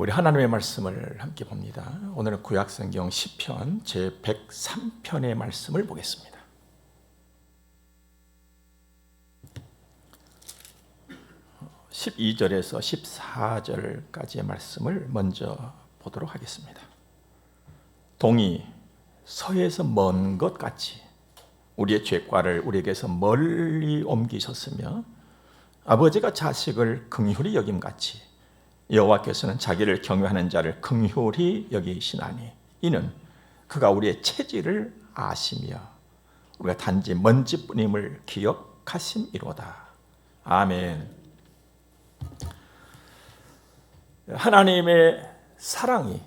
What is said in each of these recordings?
우리 하나님의 말씀을 함께 봅니다. 오늘은 구약성경 시편 제103편의 말씀을 보겠습니다. (12절에서) (14절까지의) 말씀을 먼저 보도록 하겠습니다. 동이 서에서 먼 것 같이 우리의 죄과를 우리에게서 멀리 옮기셨으며 아버지가 자식을 긍휼히 여김같이 여호와께서는 자기를 경외하는 자를 긍휼히 여기시나니 이는 그가 우리의 체질을 아시며 우리가 단지 먼지뿐임을 기억하심이로다. 아멘. 하나님의 사랑이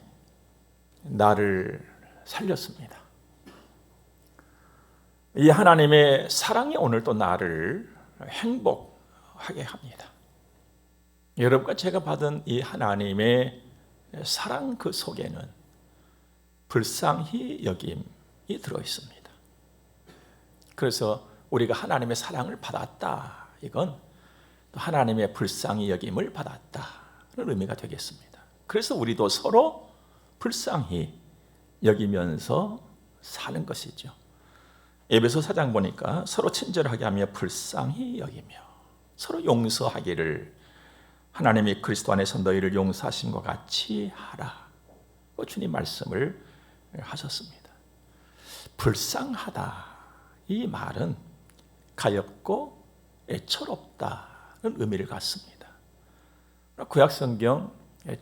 나를 살렸습니다. 이 하나님의 사랑이 오늘도 나를 행복하게 합니다. 여러분과 제가 받은 이 하나님의 사랑 그 속에는 불쌍히 여김이 들어있습니다. 그래서 우리가 하나님의 사랑을 받았다, 이건 또 하나님의 불쌍히 여김을 받았다는 의미가 되겠습니다. 그래서 우리도 서로 불쌍히 여기면서 사는 것이죠. 에베소 4장 보니까 서로 친절하게 하며 불쌍히 여기며 서로 용서하기를 하나님이 그리스도 안에서 너희를 용서하신 것 같이 하라. 주님 말씀을 하셨습니다. 불쌍하다, 이 말은 가엾고 애처롭다는 의미를 갖습니다. 구약성경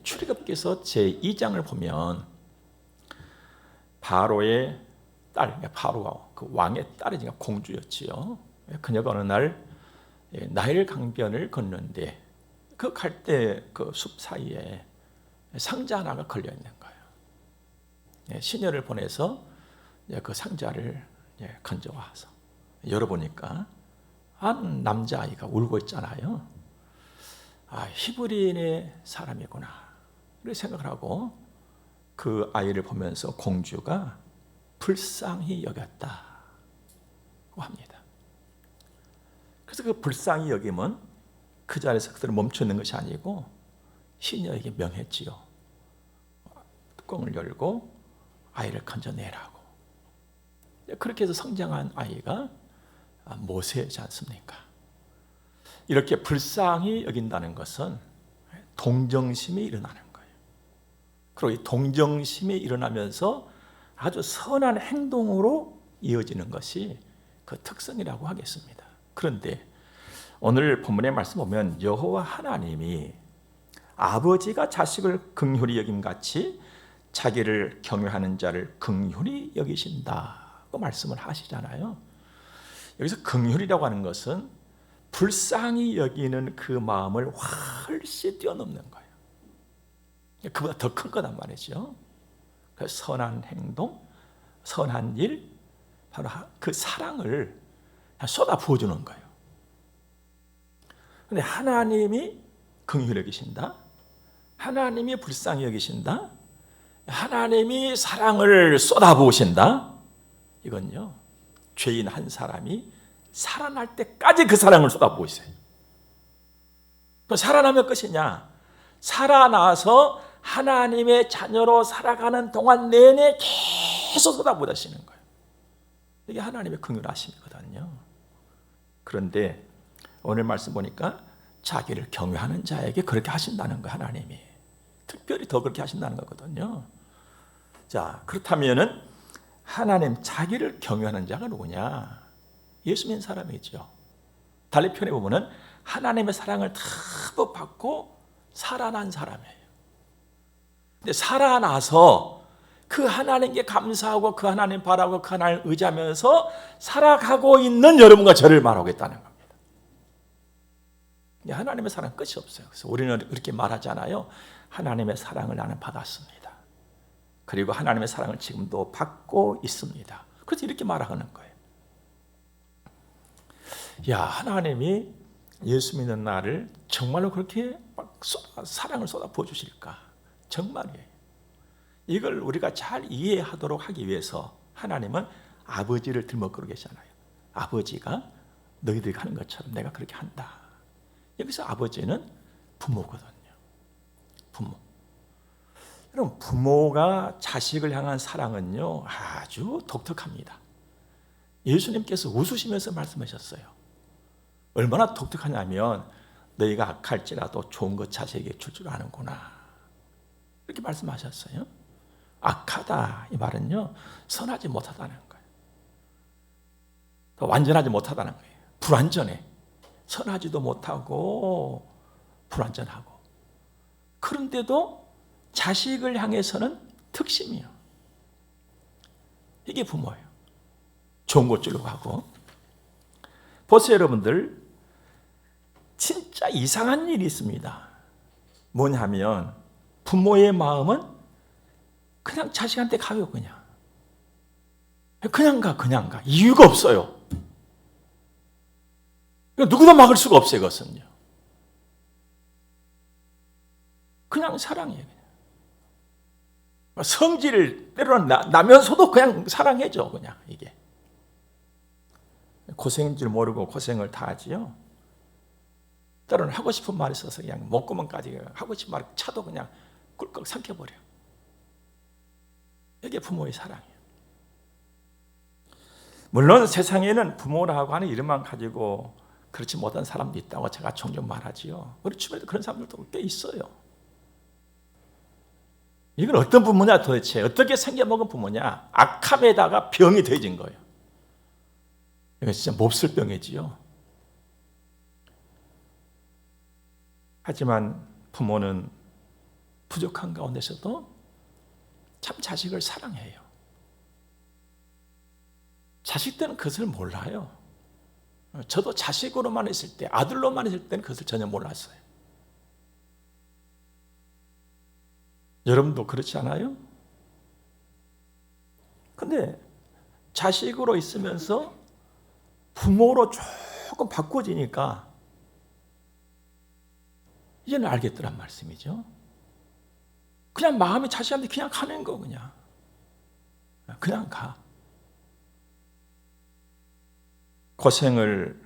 출애굽기서 제2장을 보면 바로의 딸, 바로가 그 왕의 딸이니까 공주였지요. 그녀가 어느 날 나일 강변을 걷는데 그 갈대 그 숲 사이에 상자 하나가 걸려 있는 거예요. 시녀를 보내서 그 상자를 건져와서 열어보니까 한 남자아이가 울고 있잖아요. 아, 히브리인의 사람이구나 이렇게 생각을 하고 그 아이를 보면서 공주가 불쌍히 여겼다고 합니다. 그래서 그 불쌍히 여김은 그 자리에서 그대로 멈춰 있는 것이 아니고 시녀에게 명했지요. 뚜껑을 열고 아이를 건져내라고. 그렇게 해서 성장한 아이가 모세지 않습니까? 이렇게 불쌍히 여긴다는 것은 동정심이 일어나는 거예요. 그리고 이 동정심이 일어나면서 아주 선한 행동으로 이어지는 것이 그 특성이라고 하겠습니다. 그런데 오늘 본문의 말씀 보면 여호와 하나님이 아버지가 자식을 긍휼히 여김같이 자기를 경외하는 자를 긍휼히 여기신다고 말씀을 하시잖아요. 여기서 긍휼이라고 하는 것은 불쌍히 여기는 그 마음을 훨씬 뛰어넘는 거예요. 그보다 더 큰 거란 말이죠. 그 선한 행동, 선한 일, 바로 그 사랑을 쏟아 부어주는 거예요. 근데 하나님이 긍휼히 여기신다, 하나님이 불쌍히 여기신다, 하나님이 사랑을 쏟아부으신다, 이건요 죄인 한 사람이 살아날 때까지 그 사랑을 쏟아부으세요. 그럼 살아나면 끝이냐? 살아나서 하나님의 자녀로 살아가는 동안 내내 계속 쏟아부으시는 거예요. 이게 하나님의 긍휼하심이거든요. 그런데 오늘 말씀 보니까 자기를 경외하는 자에게 그렇게 하신다는 거예요. 하나님이 특별히 더 그렇게 하신다는 거거든요. 자, 그렇다면은 하나님 자기를 경외하는 자가 누구냐? 예수 믿는 사람이죠. 달리 표현해 보면은 하나님의 사랑을 다 받고 살아난 사람이에요. 근데 살아나서 그 하나님께 감사하고 그 하나님 바라고 그 하나님을 의지하면서 살아가고 있는 여러분과 저를 말하고 있다는 겁니다. 하나님의 사랑 끝이 없어요. 그래서 우리는 이렇게 말하잖아요. 하나님의 사랑을 나는 받았습니다. 그리고 하나님의 사랑을 지금도 받고 있습니다. 그래서 이렇게 말하는 거예요. 야, 하나님이 예수 믿는 나를 정말로 그렇게 사랑을 쏟아 부어주실까? 정말이에요. 이걸 우리가 잘 이해하도록 하기 위해서 하나님은 아버지를 들먹거리고 계시잖아요. 아버지가 너희들이 하는 것처럼 내가 그렇게 한다. 여기서 아버지는 부모거든요. 부모. 그럼 부모가 자식을 향한 사랑은요 아주 독특합니다. 예수님께서 웃으시면서 말씀하셨어요. 얼마나 독특하냐면 너희가 악할지라도 좋은 것 자식에게 줄 줄 아는구나, 이렇게 말씀하셨어요. 악하다 이 말은요 선하지 못하다는 거예요. 완전하지 못하다는 거예요. 불완전해. 선하지도 못하고 불완전하고. 그런데도 자식을 향해서는 특심이요. 이게 부모예요. 좋은 것 주려고 하고. 보세요 여러분들, 진짜 이상한 일이 있습니다. 뭐냐면 부모의 마음은 그냥 자식한테 가요. 그냥 가. 이유가 없어요. 누구도 막을 수가 없어요. 그것은요 그냥 사랑이에요. 성질을 때로는 나면서도 그냥 사랑해줘. 그냥 이게 고생인 줄 모르고 고생을 다 하지요. 때로는 하고 싶은 말이 있어서 그냥 목구멍까지 하고 싶은 말 차도 그냥 꿀꺽 삼켜버려. 이게 부모의 사랑이에요. 물론 세상에는 부모라고 하는 이름만 가지고 그렇지 못한 사람도 있다고 제가 종종 말하지요. 우리 주변에도 그런 사람들도 꽤 있어요. 이건 어떤 부모냐 도대체? 어떻게 생겨먹은 부모냐? 악함에다가 병이 더해진 거예요. 이건 진짜 몹쓸 병이지요. 하지만 부모는 부족한 가운데서도 참 자식을 사랑해요. 자식들은 그것을 몰라요. 저도 자식으로만 있을 때, 아들로만 있을 때는 그것을 전혀 몰랐어요. 여러분도 그렇지 않아요? 근데 자식으로 있으면서 부모로 조금 바꿔지니까 이제는 알겠더란 말씀이죠. 그냥 마음이 자식한테 그냥 가는 거, 그냥 가. 고생을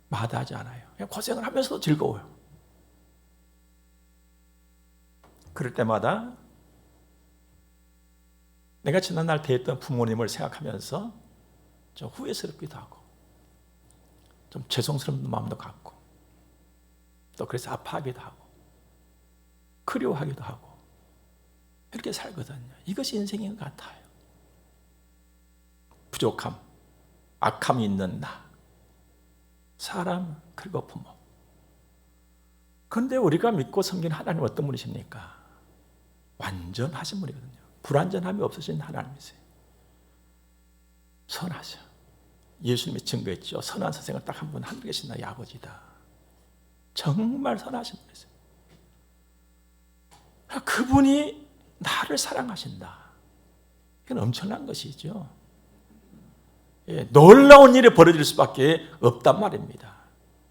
마다하지 않아요. 그냥 고생을 하면서도 즐거워요. 그럴 때마다 내가 지난날 대했던 부모님을 생각하면서 좀 후회스럽기도 하고 좀 죄송스러운 마음도 갖고 또 그래서 아파하기도 하고 그리워하기도 하고 이렇게 살거든요. 이것이 인생인 것 같아요. 부족함, 악함이 있는 나, 사람, 그리고 부모. 그런데 우리가 믿고 섬기는 하나님 어떤 분이십니까? 완전하신 분이거든요. 불완전함이 없으신 하나님이세요. 선하셔. 예수님이 증거했죠. 선한 선생은 딱 한 분 하늘에 계신 나의 아버지다. 정말 선하신 분이세요. 그분이 나를 사랑하신다. 이건 엄청난 것이죠. 예, 놀라운 일이 벌어질 수밖에 없단 말입니다.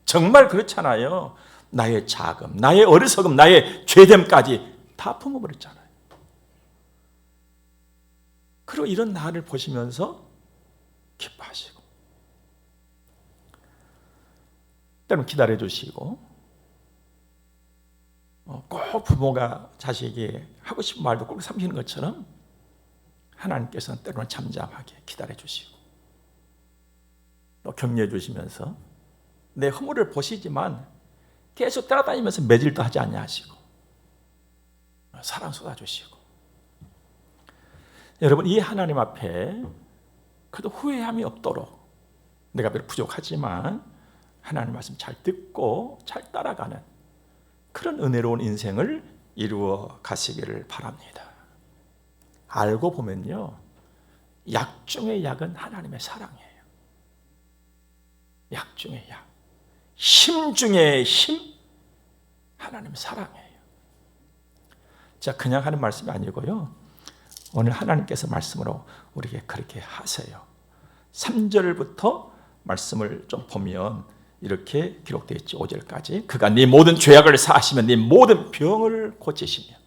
정말 그렇잖아요. 나의 자금, 나의 어리석음, 나의 죄됨까지 다 품어버렸잖아요. 그리고 이런 나를 보시면서 기뻐하시고 때로는 기다려주시고 꼭 부모가 자식에게 하고 싶은 말도 꼭 삼키는 것처럼 하나님께서는 때로는 잠잠하게 기다려주시고 또 격려해 주시면서 내 허물을 보시지만 계속 따라다니면서 매질도 하지 않냐 하시고 사랑 쏟아주시고 여러분 이 하나님 앞에 그래도 후회함이 없도록 내가 비록 부족하지만 하나님 말씀 잘 듣고 잘 따라가는 그런 은혜로운 인생을 이루어 가시기를 바랍니다. 알고 보면요 약 중의 약은 하나님의 사랑이에요. 약 중의 약, 힘 중의 힘, 하나님의 사랑이에요. 자, 그냥 하는 말씀이 아니고요 오늘 하나님께서 말씀으로 우리에게 그렇게 하세요. 3절부터 말씀을 좀 보면 이렇게 기록되어 있죠. 5절까지 그가 네 모든 죄악을 사하시며 네 모든 병을 고치시며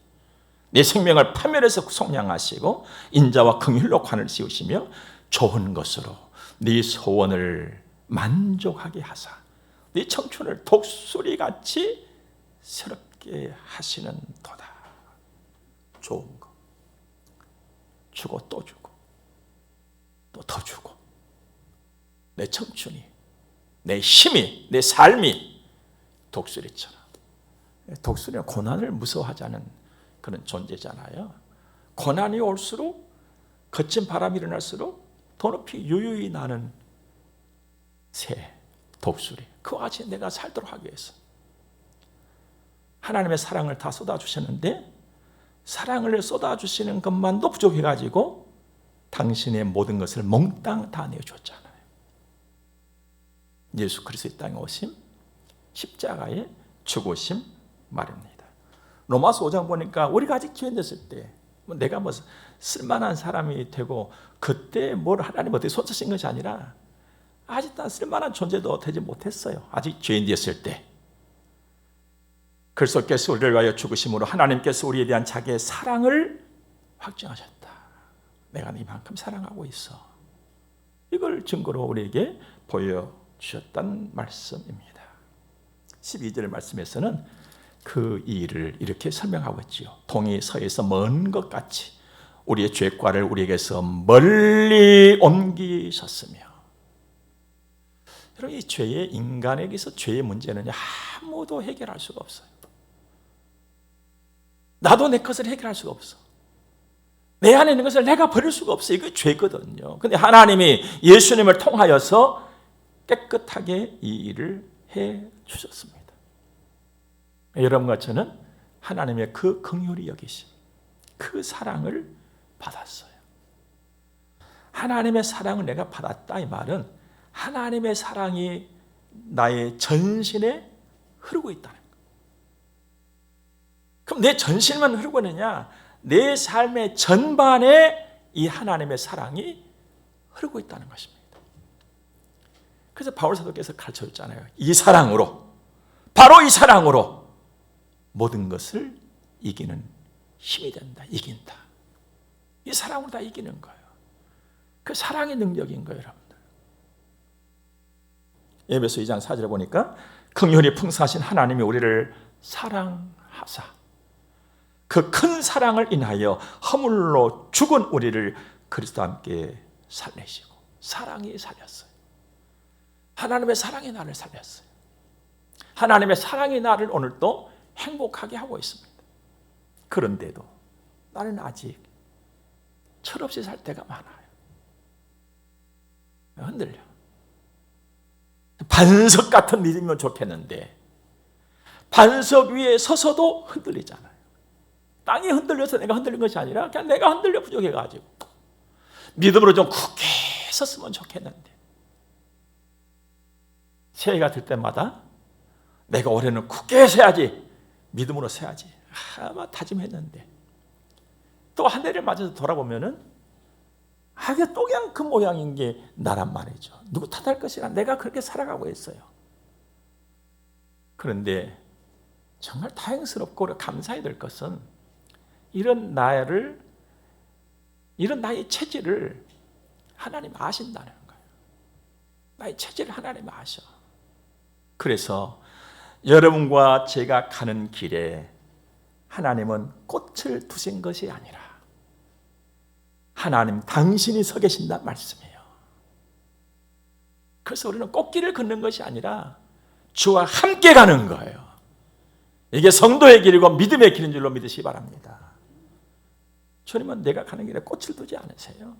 네 생명을 파멸해서 속량하시고 인자와 긍휼로 관을 씌우시며 좋은 것으로 네 소원을 만족하게 하사 네 청춘을 독수리같이 새롭게 하시는 도다. 좋은 거 주고 또 주고 또 더 주고, 내 청춘이, 내 힘이, 내 삶이 독수리처럼. 독수리는 고난을 무서워하지 않은 그런 존재잖아요. 고난이 올수록, 거친 바람이 일어날수록 더 높이 유유히 나는 새, 독수리. 그와 같이 내가 살도록 하기 위해서 하나님의 사랑을 다 쏟아주셨는데, 사랑을 쏟아주시는 것만도 부족해가지고 당신의 모든 것을 몽땅 다 내어줬잖아요. 예수 그리스도 이 땅에 오심, 십자가의 죽으심 말입니다. 로마서 5장 보니까 우리가 아직 기회 됐을 때, 내가 뭐 쓸만한 사람이 되고 그때 뭘 하나님 어떻게 손 쓰신 것이 아니라, 아직 난 쓸만한 존재도 되지 못했어요. 아직 죄인 되었을 때 그리스도께서 우리를 위하여 죽으심으로 하나님께서 우리에 대한 자기의 사랑을 확증하셨다. 내가 이만큼 사랑하고 있어. 이걸 증거로 우리에게 보여주셨단 말씀입니다. 12절 말씀에서는 그 일을 이렇게 설명하고 있지요. 동이 서에서 먼 것 같이 우리의 죄과를 우리에게서 멀리 옮기셨으며. 여러분, 이 죄의, 인간에게서 죄의 문제는 아무도 해결할 수가 없어요. 나도 내 것을 해결할 수가 없어. 내 안에 있는 것을 내가 버릴 수가 없어요. 이거 죄거든요. 근데 하나님이 예수님을 통하여서 깨끗하게 이 일을 해 주셨습니다. 여러분과 저는 하나님의 그 긍휼히 여기심, 그 사랑을 받았어요. 하나님의 사랑을 내가 받았다, 이 말은 하나님의 사랑이 나의 전신에 흐르고 있다는 거예요. 그럼 내 전신만 흐르고 있느냐? 내 삶의 전반에 이 하나님의 사랑이 흐르고 있다는 것입니다. 그래서 바울 사도께서 가르쳐줬잖아요. 이 사랑으로, 바로 이 사랑으로 모든 것을 이기는 힘이 된다. 이긴다. 이 사랑으로 다 이기는 거예요. 그 사랑의 능력인 거예요, 여러분들. 에베소 2장 4절에 보니까 긍휼이 풍성하신 하나님이 우리를 사랑하사 그 큰 사랑을 인하여 허물로 죽은 우리를 그리스도와 함께 살리시고, 사랑이 살렸어요. 하나님의 사랑이 나를 살렸어요. 하나님의 사랑이 나를 오늘도 행복하게 하고 있습니다. 그런데도 나는 아직 철없이 살 때가 많아요. 흔들려. 반석 같은 믿음이면 좋겠는데 반석 위에 서서도 흔들리잖아요. 땅이 흔들려서 내가 흔들린 것이 아니라 그냥 내가 흔들려 부족해가지고 믿음으로 좀 굳게 섰으면 좋겠는데, 새해가 될 때마다 내가 올해는 굳게 서야지, 믿음으로 서야지 아마 다짐했는데 또 한 해를 맞아서 돌아보면은 이게 또 그냥 그 모양인 게 나란 말이죠. 누구 탓할 것이라 내가 그렇게 살아가고 있어요. 그런데 정말 다행스럽고 감사해야 될 것은 이런 나의 체질을 하나님 아신다는 거예요. 나의 체질을 하나님 아셔. 그래서 여러분과 제가 가는 길에 하나님은 꽃을 두신 것이 아니라 하나님 당신이 서 계신단 말씀이에요. 그래서 우리는 꽃길을 걷는 것이 아니라 주와 함께 가는 거예요. 이게 성도의 길이고 믿음의 길인 줄로 믿으시기 바랍니다. 주님은 내가 가는 길에 꽃을 두지 않으세요.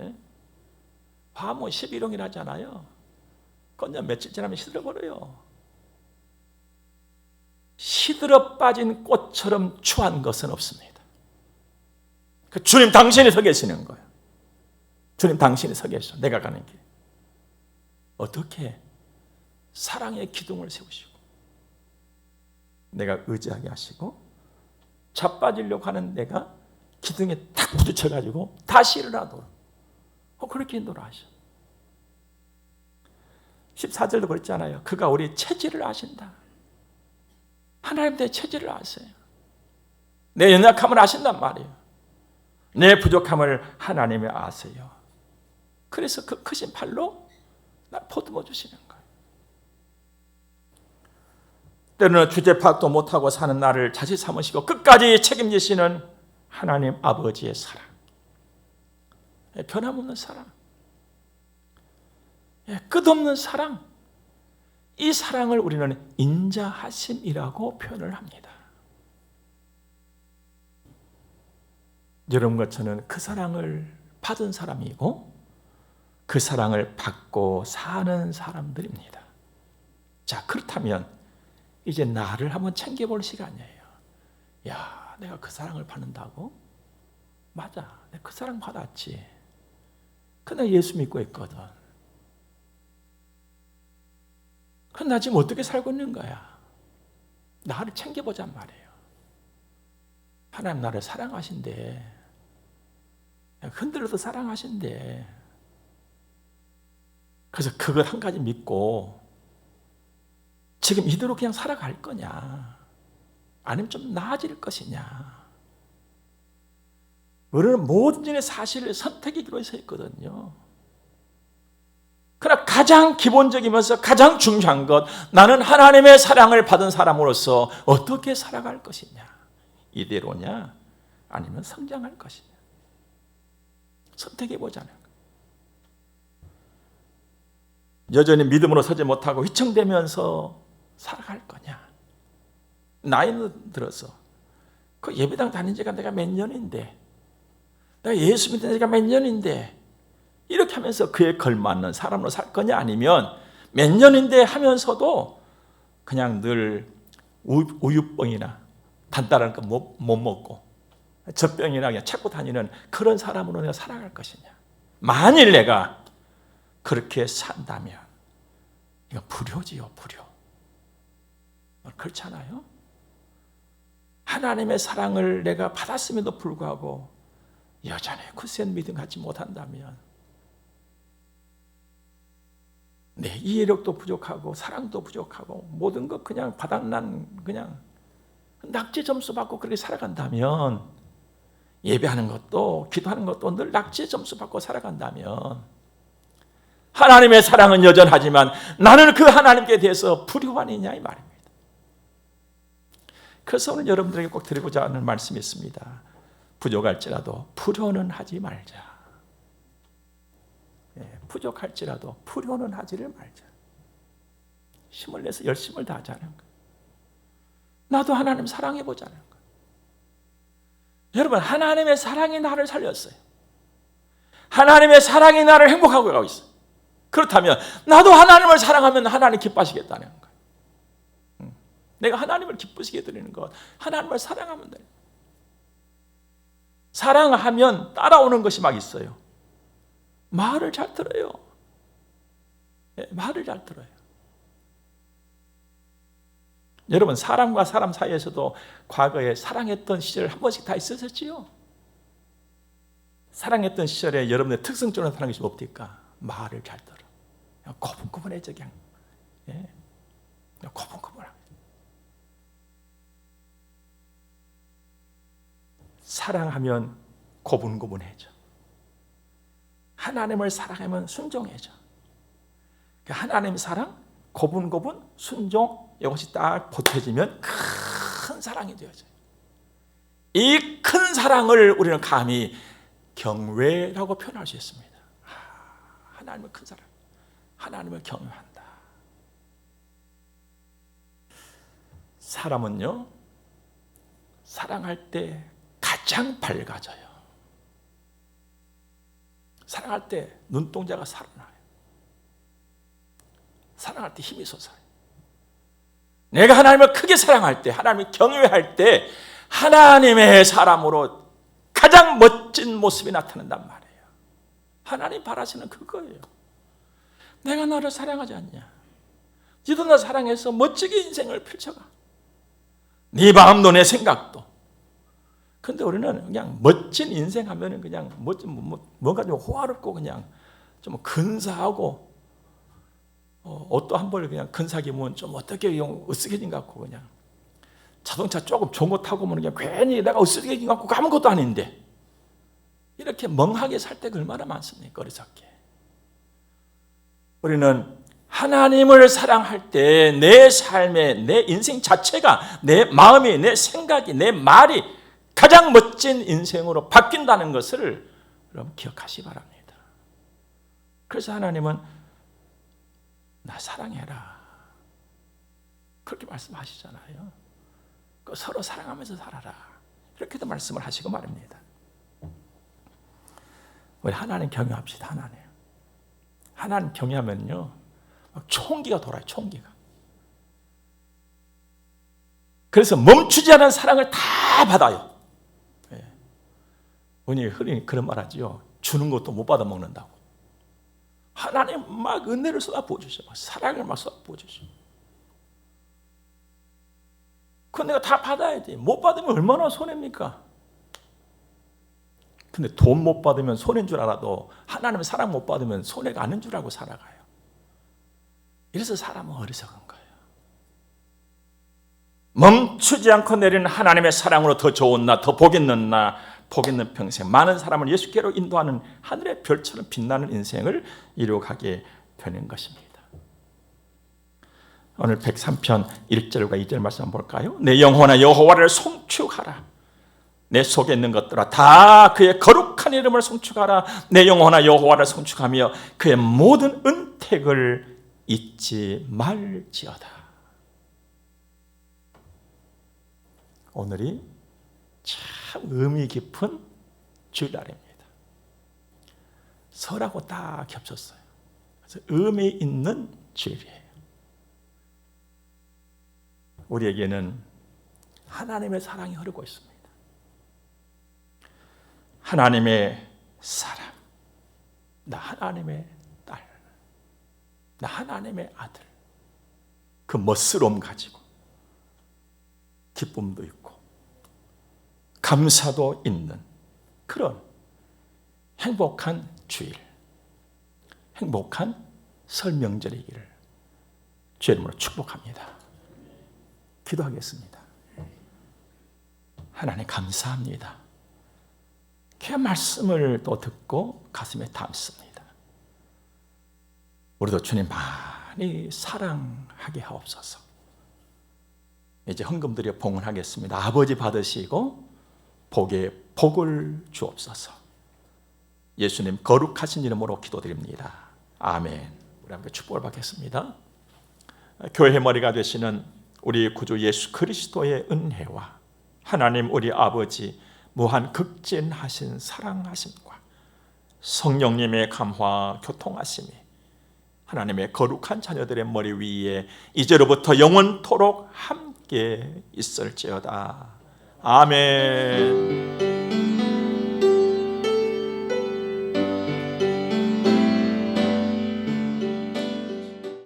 예? 화무 11홍이라 하잖아요. 꽃년 며칠 지나면 시들어버려요. 시들어 빠진 꽃처럼 추한 것은 없습니다. 그 주님 당신이 서 계시는 거예요. 주님 당신이 서 계셔. 내가 가는 길. 어떻게 사랑의 기둥을 세우시고 내가 의지하게 하시고 자빠지려고 하는 내가 기둥에 탁 부딪혀가지고 다시 일어나도록 그렇게 인도하셔. 14절도 그랬잖아요. 그가 우리 체질을 아신다. 하나님 내 체질을 아세요. 내 연약함을 아신단 말이에요. 내 부족함을 하나님이 아세요. 그래서 그 크신 팔로 날 보듬어 주시는 거예요. 때로는 주제 파악도 못하고 사는 나를 자식 삼으시고 끝까지 책임지시는 하나님 아버지의 사랑, 변함없는 사랑, 끝없는 사랑, 이 사랑을 우리는 인자하심이라고 표현을 합니다. 여러분과 저는 그 사랑을 받은 사람이고 그 사랑을 받고 사는 사람들입니다. 자, 그렇다면 이제 나를 한번 챙겨볼 시간이에요. 야, 내가 그 사랑을 받는다고? 맞아, 내가 그 사랑 받았지. 근데 예수 믿고 있거든. 그럼 나 지금 어떻게 살고 있는 거야? 나를 챙겨보잔 말이에요. 하나님 나를 사랑하신대. 흔들어도 사랑하신대. 그래서 그걸 한 가지 믿고 지금 이대로 그냥 살아갈 거냐? 아니면 좀 나아질 것이냐? 우리는 모든 일의 사실을 선택의 기로에 서 있거든요. 그러나 가장 기본적이면서 가장 중요한 것, 나는 하나님의 사랑을 받은 사람으로서 어떻게 살아갈 것이냐? 이대로냐? 아니면 성장할 것이냐? 선택해보자는 거예요. 여전히 믿음으로 서지 못하고 휘청대면서 살아갈 거냐? 나이는 들어서 그 예배당 다닌 지가 내가 몇 년인데, 내가 예수 믿은 지가 몇 년인데, 이렇게 하면서 그에 걸맞는 사람으로 살 거냐? 아니면 몇 년인데 하면서도 그냥 늘 우유병이나 단단한 거 못 먹고 젖병이나 그냥 찾고 다니는 그런 사람으로 내가 살아갈 것이냐? 만일 내가 그렇게 산다면 이거 불효지요, 불효. 그렇잖아요? 하나님의 사랑을 내가 받았음에도 불구하고 여전히 굳센 믿음 갖지 못한다면, 내 이해력도 부족하고 사랑도 부족하고 모든 것 그냥 바닥난 그냥 낙제 점수 받고 그렇게 살아간다면, 예배하는 것도 기도하는 것도 늘 낙제 점수 받고 살아간다면, 하나님의 사랑은 여전하지만 나는 그 하나님께 대해서 불효하느냐 이 말입니다. 그래서 오늘 여러분들에게 꼭 드리고자 하는 말씀이 있습니다. 부족할지라도 불효는 하지 말자. 부족할지라도 불효는 하지를 말자. 힘을 내서 열심을 다하자는 거예요. 나도 하나님 사랑해보자는 거예요. 여러분, 하나님의 사랑이 나를 살렸어요. 하나님의 사랑이 나를 행복하게 하고 있어요. 그렇다면 나도 하나님을 사랑하면 하나님 기뻐하시겠다는 거예요. 내가 하나님을 기쁘시게 드리는 것, 하나님을 사랑하면 돼요. 사랑하면 따라오는 것이 막 있어요. 말을 잘 들어요. 말을 잘 들어요. 여러분, 사람과 사람 사이에서도 과거에 사랑했던 시절 한 번씩 다 있었지요. 사랑했던 시절에 여러분의 특성적으로 나타난 것이 뭡니까? 말을 잘 들어. 고분고분해져 그냥. 고분고분하게. 사랑하면 고분고분해져. 하나님을 사랑하면 순종해져. 하나님 사랑, 고분고분, 순종, 이것이 딱 보태지면 큰 사랑이 되어져요. 이 큰 사랑을 우리는 감히 경외라고 표현할 수 있습니다. 하나님의 큰 사랑, 하나님을 경외한다. 사람은요, 사랑할 때 가장 밝아져요. 사랑할 때 눈동자가 살아나요. 사랑할 때 힘이 솟아요. 내가 하나님을 크게 사랑할 때, 하나님을 경외할 때 하나님의 사람으로 가장 멋진 모습이 나타난단 말이에요. 하나님 바라시는 그거예요. 내가 너를 사랑하지 않냐? 너도 나 사랑해서 멋지게 인생을 펼쳐가. 네 마음도 내 생각도. 근데 우리는 그냥 멋진 인생 하면은 그냥 뭔가 좀 호화롭고 그냥 좀 근사하고, 옷도 한 벌 그냥 근사하게 입으면 좀 어떻게 으쓱해진 것 같고, 그냥 자동차 조금 좋은 거 타고 오면 그냥 괜히 내가 으쓱해진 것 같고 아무것도 아닌데, 이렇게 멍하게 살 때가 얼마나 많습니까? 어리석게. 우리는 하나님을 사랑할 때 내 삶의, 내 인생 자체가, 내 마음이, 내 생각이, 내 말이 가장 멋진 인생으로 바뀐다는 것을 여러분 기억하시기 바랍니다. 그래서 하나님은 나 사랑해라 그렇게 말씀하시잖아요. 서로 사랑하면서 살아라 이렇게도 말씀을 하시고 말입니다. 우리 하나님 경외합시다. 하나님 경외하면요 막 총기가 돌아요. 총기가. 그래서 멈추지 않은 사랑을 다 받아요. 우리 흔히 그런 말 하지요. 주는 것도 못 받아 먹는다고. 하나님 막 은혜를 쏟아 부어주셔. 사랑을 막 쏟아 부어주셔. 그건 내가 다 받아야지. 못 받으면 얼마나 손해입니까? 근데 돈 못 받으면 손해인 줄 알아도 하나님의 사랑 못 받으면 손해가 아닌 줄 알고 살아가요. 이래서 사람은 어리석은 거예요. 멈추지 않고 내리는 하나님의 사랑으로 더 좋은 나, 더 복 있는 나, 복 있는 평생, 많은 사람을 예수께로 인도하는 하늘의 별처럼 빛나는 인생을 이루어가게 되는 것입니다. 오늘 103편 1절과 2절 말씀 한번 볼까요? 내 영혼아 여호와를 송축하라. 내 속에 있는 것들아 다 그의 거룩한 이름을 송축하라. 내 영혼아 여호와를 송축하며 그의 모든 은택을 잊지 말지어다. 오늘이 참 의미 깊은 주일날입니다. 설하고 딱 겹쳤어요. 그래서 의미 있는 주일이에요. 우리에게는 하나님의 사랑이 흐르고 있습니다. 하나님의 사람, 나 하나님의 딸, 나 하나님의 아들, 그 멋스러움 가지고 기쁨도 있고 감사도 있는 그런 행복한 주일, 행복한 설 명절이기를 주의 이름으로 축복합니다. 기도하겠습니다. 하나님 감사합니다. 그 말씀을 또 듣고 가슴에 담습니다. 우리도 주님 많이 사랑하게 하옵소서. 이제 헌금드려 봉헌하겠습니다. 아버지 받으시고 복에 복을 주옵소서. 예수님 거룩하신 이름으로 기도드립니다. 아멘. 우리 함께 축복을 받겠습니다. 교회의 머리가 되시는 우리 구주 예수 그리스도의 은혜와 하나님 우리 아버지 무한 극진하신 사랑하심과 성령님의 감화 교통하심이 하나님의 거룩한 자녀들의 머리 위에 이제로부터 영원토록 함께 있을지어다. 아멘.